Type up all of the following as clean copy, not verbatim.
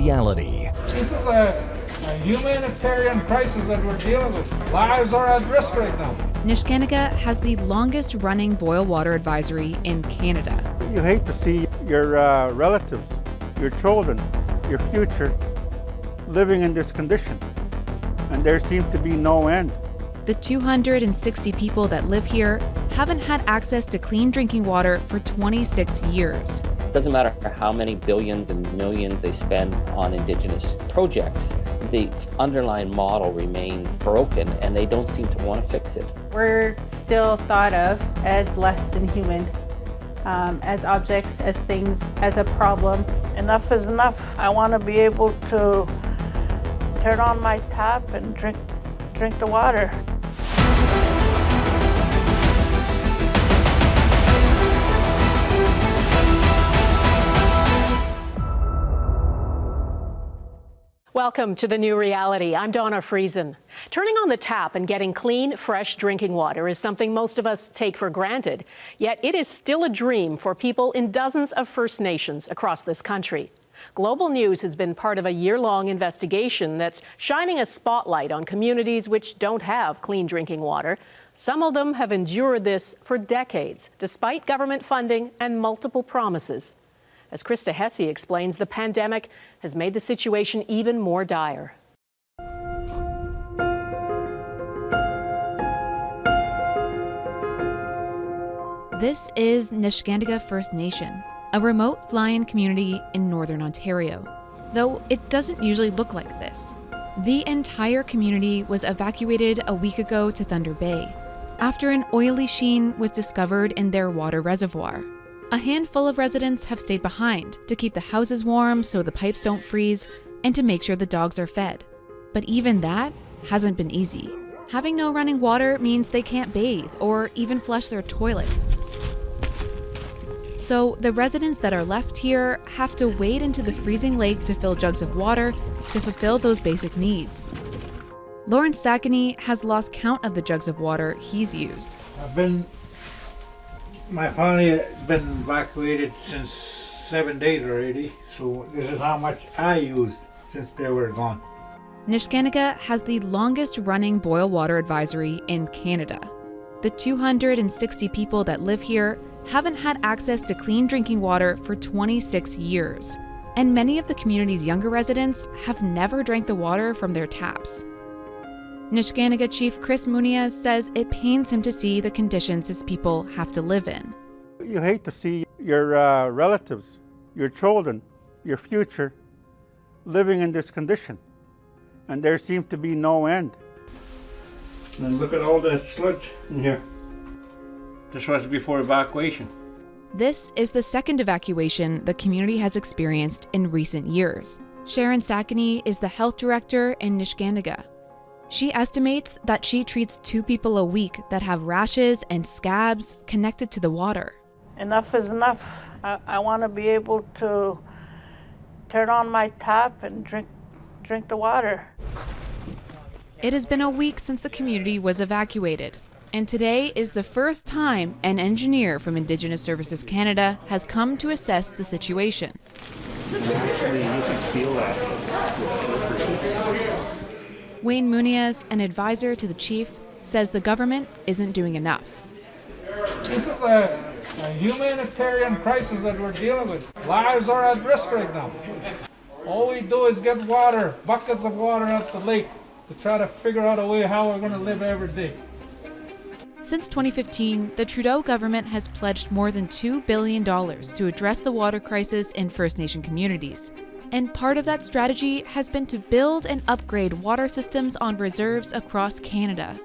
reality. This is a humanitarian crisis that we're dealing with. Lives are at risk right now. Neskantaga has the longest running boil water advisory in Canada. You hate to see your relatives, your children, your future living in this condition, and there seems to be no end. The 260 people that live here haven't had access to clean drinking water for 26 years. It doesn't matter how many billions and millions they spend on Indigenous projects, the underlying model remains broken and they don't seem to want to fix it. We're still thought of as less than human, as objects, as things, as a problem. Enough is enough. I want to be able to turn on my tap and drink the water. Welcome to the new reality. I'm Donna Friesen. Turning on the tap and getting clean, fresh drinking water is something most of us take for granted. Yet it is still a dream for people in dozens of First Nations across this country. Global News has been part of a year-long investigation that's shining a spotlight on communities which don't have clean drinking water. Some of them have endured this for decades, despite government funding and multiple promises. As Krista Hessey explains, the pandemic has made the situation even more dire. This is Neskantaga First Nation, a remote fly-in community in northern Ontario. Though it doesn't usually look like this. The entire community was evacuated a week ago to Thunder Bay after an oily sheen was discovered in their water reservoir. A handful of residents have stayed behind to keep the houses warm so the pipes don't freeze and to make sure the dogs are fed. But even that hasn't been easy. Having no running water means they can't bathe or even flush their toilets. So the residents that are left here have to wade into the freezing lake to fill jugs of water to fulfill those basic needs. Lawrence Sackany has lost count of the jugs of water he's used. My family has been evacuated since 7 days already, so this is how much I used since they were gone. Neskantaga has the longest running boil water advisory in Canada. The 260 people that live here haven't had access to clean drinking water for 26 years, and many of the community's younger residents have never drank the water from their taps. Neskantaga Chief Chris Muniz says it pains him to see the conditions his people have to live in. You hate to see your relatives, your children, your future living in this condition, and there seems to be no end. And look at all the sludge in here. This was before evacuation. This is the second evacuation the community has experienced in recent years. Sharon Sackany is the health director in Neskantaga. She estimates that she treats 2 people a week that have rashes and scabs connected to the water. Enough is enough. I want to be able to turn on my tap and drink the water. It has been a week since the community was evacuated, and today is the first time an engineer from Indigenous Services Canada has come to assess the situation. Actually, you can feel that. It's slippery. Wayne Muniz, an advisor to the chief, says the government isn't doing enough. This is a humanitarian crisis that we're dealing with. Lives are at risk right now. All we do is get water, buckets of water out the lake to try to figure out a way how we're going to live every day. Since 2015, the Trudeau government has pledged more than $2 billion to address the water crisis in First Nation communities. And part of that strategy has been to build and upgrade water systems on reserves across Canada.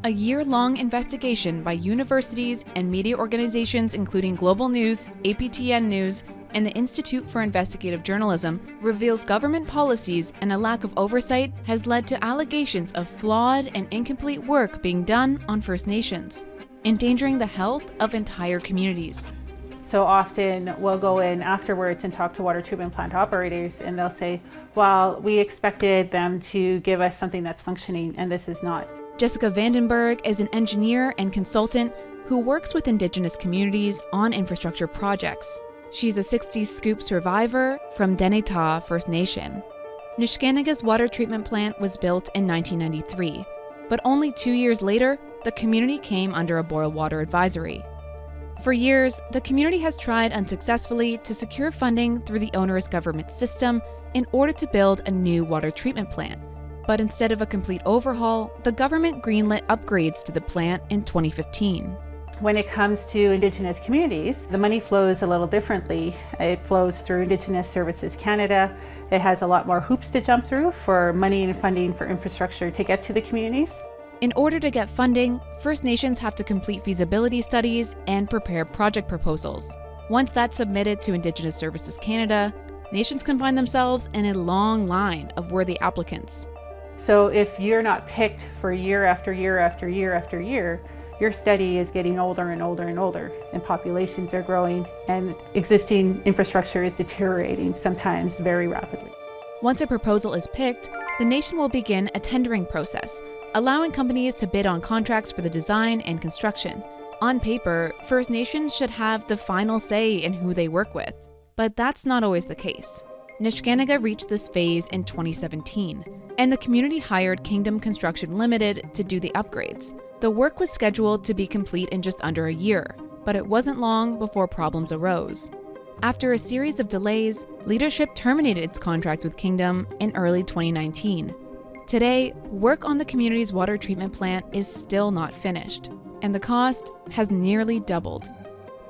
A year-long investigation by universities and media organizations including Global News, APTN News, and the Institute for Investigative Journalism reveals government policies and a lack of oversight has led to allegations of flawed and incomplete work being done on First Nations, endangering the health of entire communities. So often we'll go in afterwards and talk to water treatment plant operators and they'll say, well, we expected them to give us something that's functioning and this is not. Jessica Vandenberg is an engineer and consultant who works with Indigenous communities on infrastructure projects. She's a 60s scoop survivor from Denetah First Nation. Neskantanga's water treatment plant was built in 1993, but only 2 years later, the community came under a boil water advisory. For years, the community has tried unsuccessfully to secure funding through the onerous government system in order to build a new water treatment plant. But instead of a complete overhaul, the government greenlit upgrades to the plant in 2015. When it comes to Indigenous communities, the money flows a little differently. It flows through Indigenous Services Canada. It has a lot more hoops to jump through for money and funding for infrastructure to get to the communities. In order to get funding, First Nations have to complete feasibility studies and prepare project proposals. Once that's submitted to Indigenous Services Canada, nations can find themselves in a long line of worthy applicants. So if you're not picked for year after year after year after year, your study is getting older and older and older, and populations are growing, and existing infrastructure is deteriorating, sometimes very rapidly. Once a proposal is picked, the nation will begin a tendering process, allowing companies to bid on contracts for the design and construction. On paper, First Nations should have the final say in who they work with, but that's not always the case. Neskantaga reached this phase in 2017, and the community hired Kingdom Construction Limited to do the upgrades. The work was scheduled to be complete in just under a year, but it wasn't long before problems arose. After a series of delays, leadership terminated its contract with Kingdom in early 2019. Today, work on the community's water treatment plant is still not finished, and the cost has nearly doubled.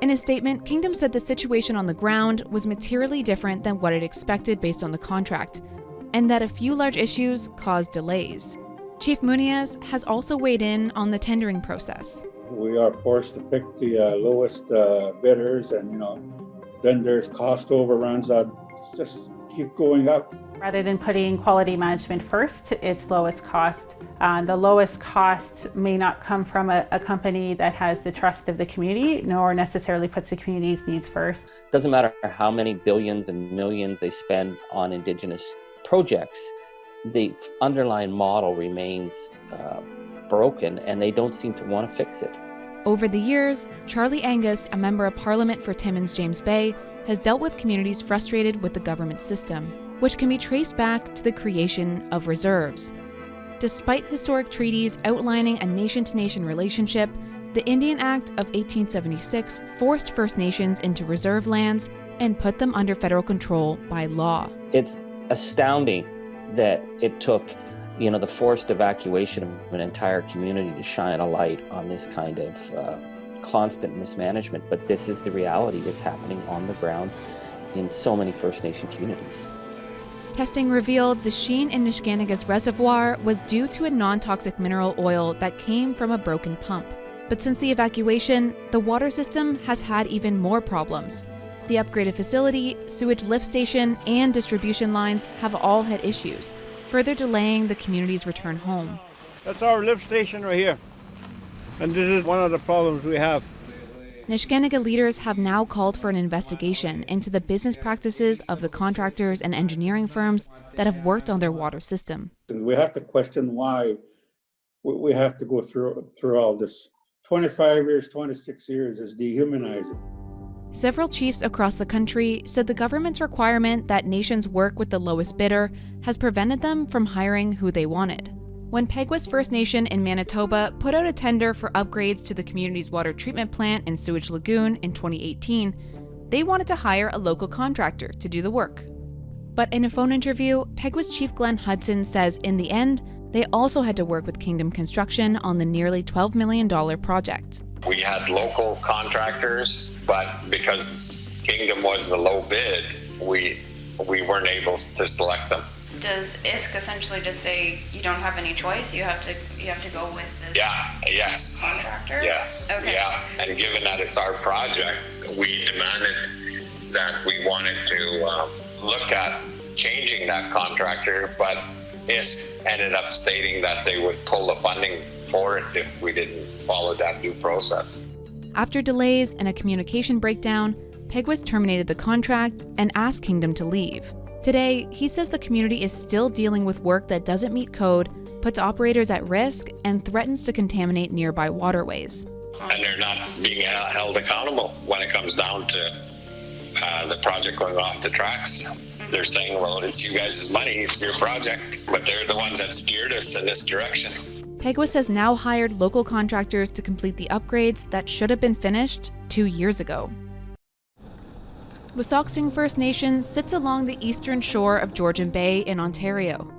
In a statement, Kingdom said the situation on the ground was materially different than what it expected based on the contract, and that a few large issues caused delays. Chief Muniz has also weighed in on the tendering process. We are forced to pick the lowest bidders, and then there's cost overruns that just keep going up. Rather than putting quality management first, it's lowest cost. The lowest cost may not come from a company that has the trust of the community, nor necessarily puts the community's needs first. Doesn't matter how many billions and millions they spend on Indigenous projects, the underlying model remains broken, and they don't seem to want to fix it. Over the years, Charlie Angus, a member of Parliament for Timmins James Bay, has dealt with communities frustrated with the government system, which can be traced back to the creation of reserves. Despite historic treaties outlining a nation-to-nation relationship, the Indian Act of 1876 forced First Nations into reserve lands and put them under federal control by law. It's astounding that it took, the forced evacuation of an entire community to shine a light on this kind of constant mismanagement, but this is the reality that's happening on the ground in so many First Nation communities. Testing revealed the sheen in Neskantaga's reservoir was due to a non-toxic mineral oil that came from a broken pump. But since the evacuation, the water system has had even more problems. The upgraded facility, sewage lift station, and distribution lines have all had issues, further delaying the community's return home. That's our lift station right here. And this is one of the problems we have. Neskantaga leaders have now called for an investigation into the business practices of the contractors and engineering firms that have worked on their water system. We have to question why we have to go through all this. 25 years, 26 years is dehumanizing. Several chiefs across the country said the government's requirement that nations work with the lowest bidder has prevented them from hiring who they wanted. When Peguis First Nation in Manitoba put out a tender for upgrades to the community's water treatment plant in Sewage Lagoon in 2018, they wanted to hire a local contractor to do the work. But in a phone interview, Peguis Chief Glenn Hudson says in the end, they also had to work with Kingdom Construction on the nearly $12 million project. We had local contractors, but because Kingdom was the low bid, we weren't able to select them. Does ISK essentially just say you don't have any choice? You have to go with the contractor? Yes. Okay. Yeah. And given that it's our project, we demanded that we wanted to look at changing that contractor, but ISK ended up stating that they would pull the funding for it if we didn't follow that due process. After delays and a communication breakdown, Peguis terminated the contract and asked Kingdom to leave. Today, he says the community is still dealing with work that doesn't meet code, puts operators at risk, and threatens to contaminate nearby waterways. And they're not being held accountable when it comes down to the project going off the tracks. They're saying, well, it's you guys' money, it's your project, but they're the ones that steered us in this direction. Peguis has now hired local contractors to complete the upgrades that should have been finished 2 years ago. Wasauksing First Nation sits along the eastern shore of Georgian Bay in Ontario.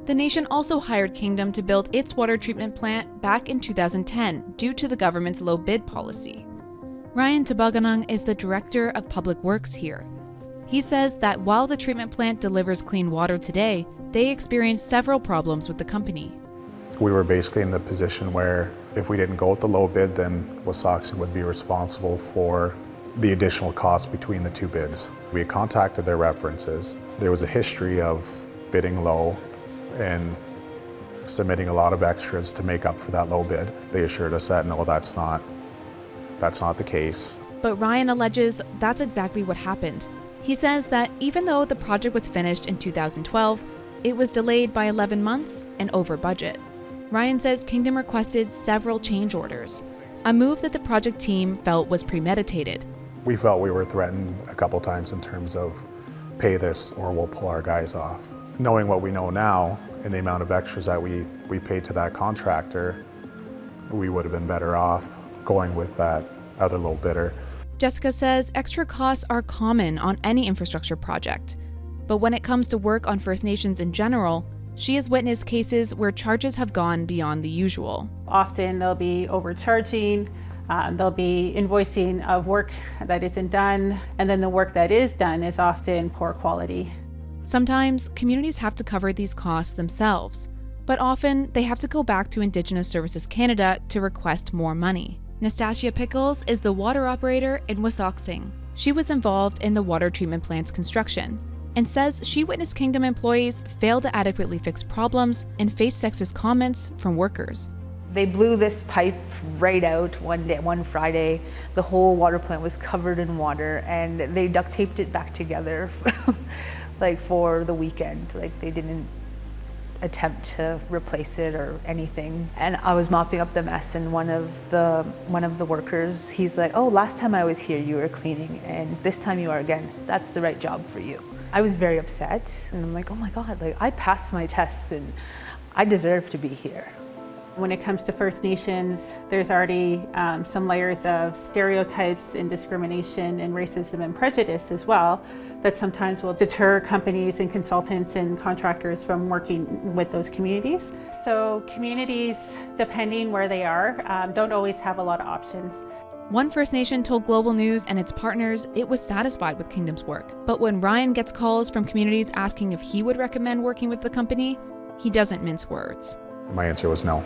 The nation also hired Kingdom to build its water treatment plant back in 2010 due to the government's low bid policy. Ryan Tabaganang is the director of public works here. He says that while the treatment plant delivers clean water today, they experienced several problems with the company. We were basically in the position where if we didn't go with the low bid, then Wasauksing would be responsible for the additional cost between the two bids. We had contacted their references. There was a history of bidding low and submitting a lot of extras to make up for that low bid. They assured us that no, that's not the case. But Ryan alleges that's exactly what happened. He says that even though the project was finished in 2012, it was delayed by 11 months and over budget. Ryan says Kingdom requested several change orders, a move that the project team felt was premeditated. We felt we were threatened a couple times in terms of pay this or we'll pull our guys off. Knowing what we know now and the amount of extras that we paid to that contractor, we would have been better off going with that other low bidder. Jessica says extra costs are common on any infrastructure project, but when it comes to work on First Nations in general, she has witnessed cases where charges have gone beyond the usual. Often they'll be overcharging, they'll be invoicing of work that isn't done, and then the work that is done is often poor quality. Sometimes communities have to cover these costs themselves, but often they have to go back to Indigenous Services Canada to request more money. Nastasia Pickles is the water operator in Wasauksing. She was involved in the water treatment plant's construction and says she witnessed Kingdom employees fail to adequately fix problems and face sexist comments from workers. They blew this pipe right out one Friday. The whole water plant was covered in water and they duct taped it back together like for the weekend. Like they didn't attempt to replace it or anything. And I was mopping up the mess and one of the workers, he's like, oh, last time I was here you were cleaning and this time you are again. That's the right job for you. I was very upset and I'm like, oh my God, like I passed my tests and I deserve to be here. When it comes to First Nations, there's already some layers of stereotypes and discrimination and racism and prejudice as well that sometimes will deter companies and consultants and contractors from working with those communities. So communities, depending where they are, don't always have a lot of options. One First Nation told Global News and its partners it was satisfied with Kingdom's work. But when Ryan gets calls from communities asking if he would recommend working with the company, he doesn't mince words. My answer was no.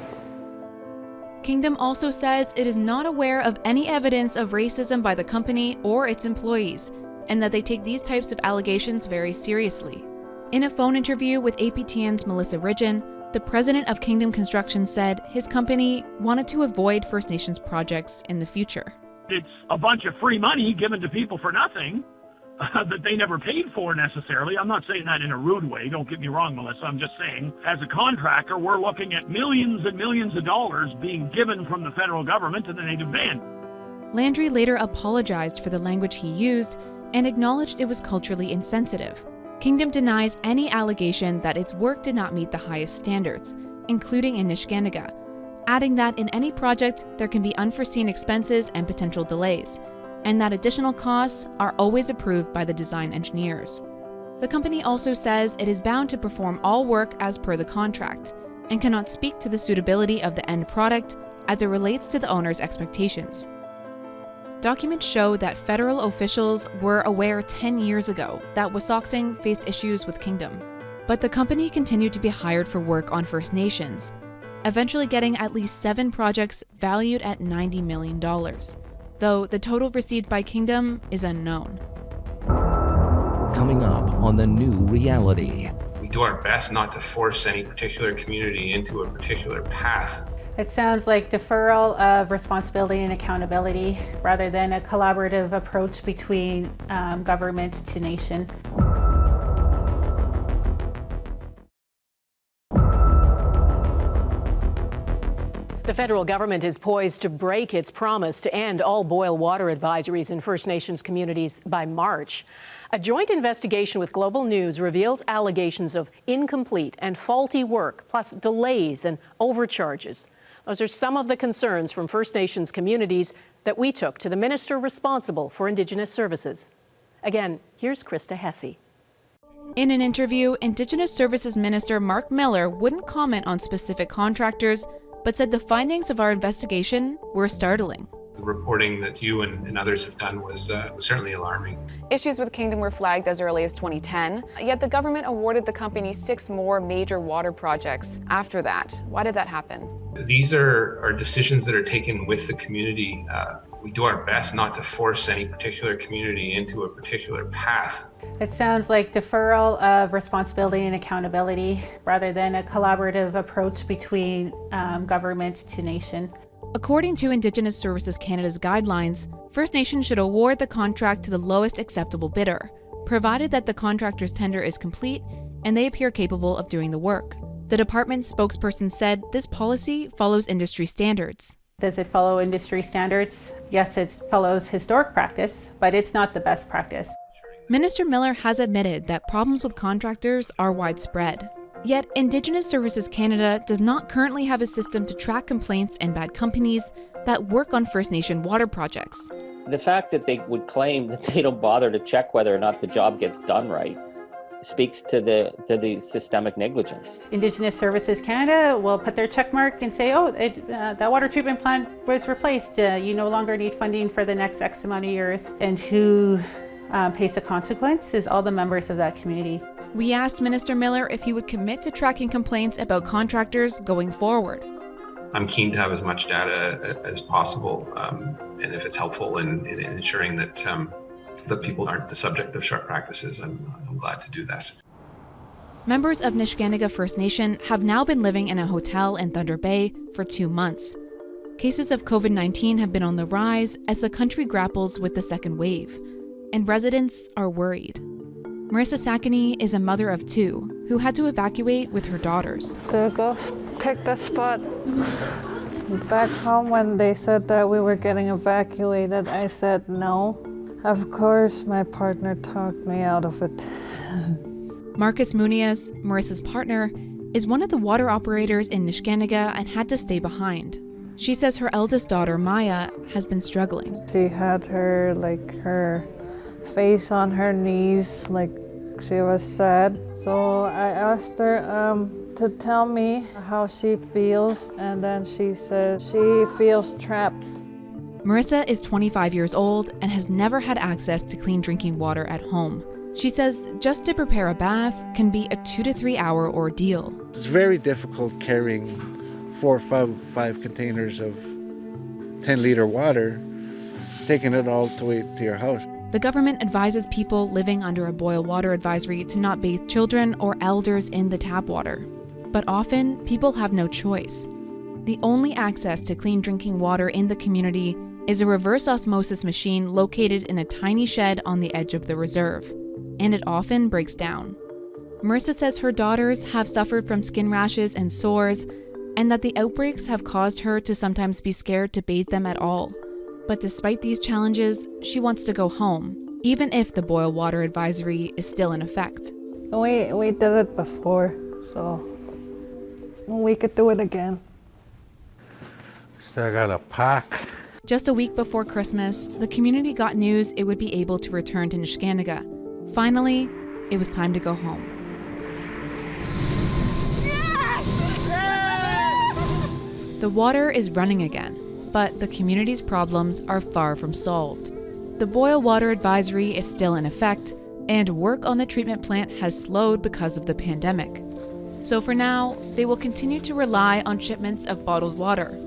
Kingdom also says it is not aware of any evidence of racism by the company or its employees, and that they take these types of allegations very seriously. In a phone interview with APTN's Melissa Ridgen, the president of Kingdom Construction said his company wanted to avoid First Nations projects in the future. It's a bunch of free money given to people for nothing that they never paid for necessarily. I'm not saying that in a rude way, don't get me wrong, Melissa. I'm just saying, as a contractor, we're looking at millions and millions of dollars being given from the federal government to the native band. Landry later apologized for the language he used and acknowledged it was culturally insensitive. Kingdom denies any allegation that its work did not meet the highest standards, including in Neskantaga, adding that in any project there can be unforeseen expenses and potential delays, and that additional costs are always approved by the design engineers. The company also says it is bound to perform all work as per the contract and cannot speak to the suitability of the end product as it relates to the owner's expectations. Documents show that federal officials were aware 10 years ago that Wasauksing faced issues with Kingdom, but the company continued to be hired for work on First Nations, eventually getting at least 7 projects valued at $90 million. Though the total received by Kingdom is unknown. Coming up on The New Reality. We do our best not to force any particular community into a particular path. It sounds like deferral of responsibility and accountability rather than a collaborative approach between government to nation. The federal government is poised to break its promise to end all boil water advisories in First Nations communities by March. A joint investigation with Global News reveals allegations of incomplete and faulty work, plus delays and overcharges. Those are some of the concerns from First Nations communities that we took to the minister responsible for Indigenous Services. Again, here's Krista Hessey. In an interview, Indigenous Services Minister Mark Miller wouldn't comment on specific contractors, but said the findings of our investigation were startling. The reporting that you and others have done was certainly alarming. Issues with Kingdom were flagged as early as 2010, yet the government awarded the company 6 more major water projects after that. Why did that happen? These are decisions that are taken with the community. We do our best not to force any particular community into a particular path. It sounds like deferral of responsibility and accountability rather than a collaborative approach between government to nation. According to Indigenous Services Canada's guidelines, First Nations should award the contract to the lowest acceptable bidder, provided that the contractor's tender is complete and they appear capable of doing the work. The department's spokesperson said this policy follows industry standards. Does it follow industry standards? Yes, it follows historic practice, but it's not the best practice. Minister Miller has admitted that problems with contractors are widespread. Yet, Indigenous Services Canada does not currently have a system to track complaints and bad companies that work on First Nation water projects. The fact that they would claim that they don't bother to check whether or not the job gets done right speaks to the systemic negligence. Indigenous Services Canada will put their check mark and say, oh, that water treatment plant was replaced. You no longer need funding for the next X amount of years. And who pays the consequence is all the members of that community. We asked Minister Miller if he would commit to tracking complaints about contractors going forward. I'm keen to have as much data as possible, and if it's helpful in ensuring that people aren't the subject of sharp practices, I'm glad to do that. Members of Neskantaga First Nation have now been living in a hotel in Thunder Bay for 2 months. Cases of COVID-19 have been on the rise as the country grapples with the second wave, and residents are worried. Marissa Sakany is a mother of 2 who had to evacuate with her daughters. To go pick the spot. Back home when they said that we were getting evacuated, I said no. Of course, my partner talked me out of it. Marcus Muniz, Marissa's partner, is one of the water operators in Neskantaga and had to stay behind. She says her eldest daughter, Maya, has been struggling. She had her face on her knees, like she was sad. So I asked her to tell me how she feels, and then she said she feels trapped. Marissa is 25 years old and has never had access to clean drinking water at home. She says just to prepare a bath can be a 2 to 3 hour ordeal. It's very difficult carrying 4 or 5 containers of 10-liter water, taking it all to your house. The government advises people living under a boil water advisory to not bathe children or elders in the tap water. But often, people have no choice. The only access to clean drinking water in the community is a reverse osmosis machine located in a tiny shed on the edge of the reserve, and it often breaks down. Marissa says her daughters have suffered from skin rashes and sores, and that the outbreaks have caused her to sometimes be scared to bathe them at all. But despite these challenges, she wants to go home, even if the boil water advisory is still in effect. We did it before, so we could do it again. Still gotta pack. Just a week before Christmas, the community got news it would be able to return to Neskantaga. Finally, it was time to go home. The water is running again, but the community's problems are far from solved. The boil water advisory is still in effect, and work on the treatment plant has slowed because of the pandemic. So for now, they will continue to rely on shipments of bottled water.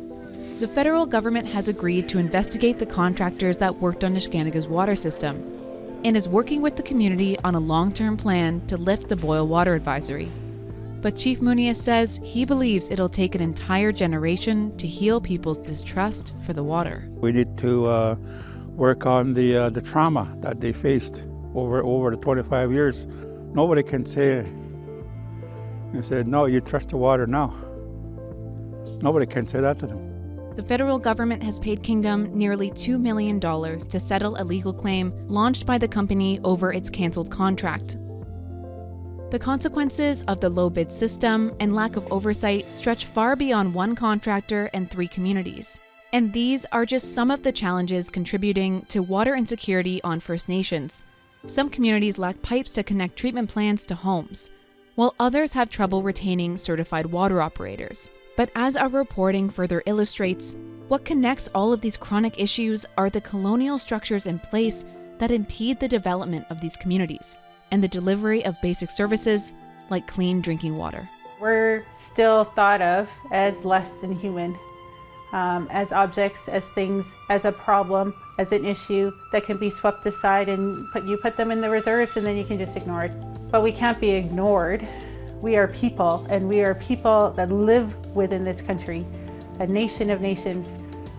The federal government has agreed to investigate the contractors that worked on Neskantaga's water system, and is working with the community on a long-term plan to lift the boil water advisory. But Chief Muniz says he believes it'll take an entire generation to heal people's distrust for the water. We need to work on the trauma that they faced over the 25 years. Nobody can say and say, no, you trust the water now. Nobody can say that to them. The federal government has paid Kingdom nearly $2 million to settle a legal claim launched by the company over its canceled contract. The consequences of the low bid system and lack of oversight stretch far beyond one contractor and 3 communities. And these are just some of the challenges contributing to water insecurity on First Nations. Some communities lack pipes to connect treatment plants to homes, while others have trouble retaining certified water operators. But as our reporting further illustrates, what connects all of these chronic issues are the colonial structures in place that impede the development of these communities and the delivery of basic services like clean drinking water. We're still thought of as less than human, as objects, as things, as a problem, as an issue that can be swept aside and you put them in the reserves and then you can just ignore it. But we can't be ignored. We are people, and we are people that live within this country, a nation of nations.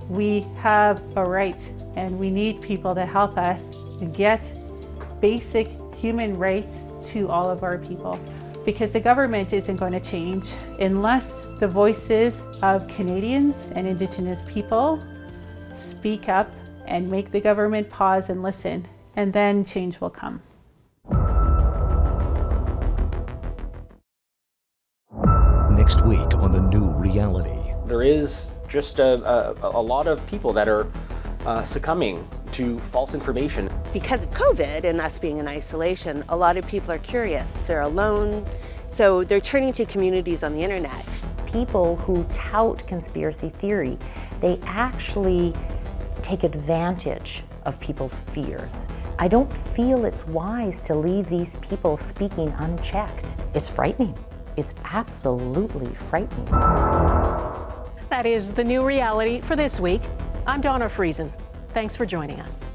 We have a right, and we need people to help us get basic human rights to all of our people. Because the government isn't going to change unless the voices of Canadians and Indigenous people speak up and make the government pause and listen, and then change will come. Next week on The New Reality. There is just a lot of people that are succumbing to false information. Because of COVID and us being in isolation, a lot of people are curious. They're alone, so they're turning to communities on the internet. People who tout conspiracy theory, they actually take advantage of people's fears. I don't feel it's wise to leave these people speaking unchecked. It's frightening. It's absolutely frightening. That is The New Reality for this week. I'm Donna Friesen. Thanks for joining us.